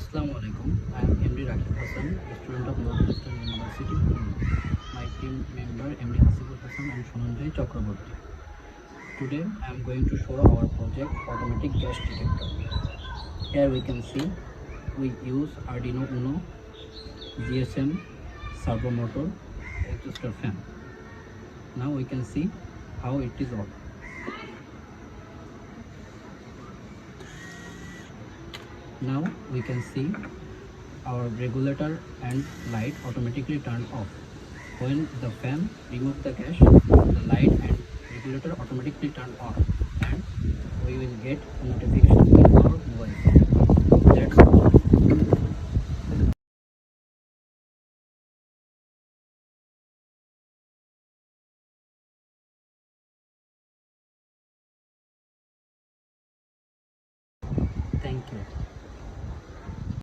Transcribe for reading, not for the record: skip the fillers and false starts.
Assalamu alaikum. I am MD Rakib Hassan, a student of Northwestern University, Pune. My team member MD Hasibul Hassan and Shonanjay Chakraborty. Today I am going to show our project automatic gas detector. Here we can see we use Arduino Uno, GSM, servo motor, exhaust fan. Now we can see how it is on. Now we can see our regulator and light automatically turned off. When the fan removes the gas, the light and regulator automatically turn on and we will get a notification in our mobile phone. That's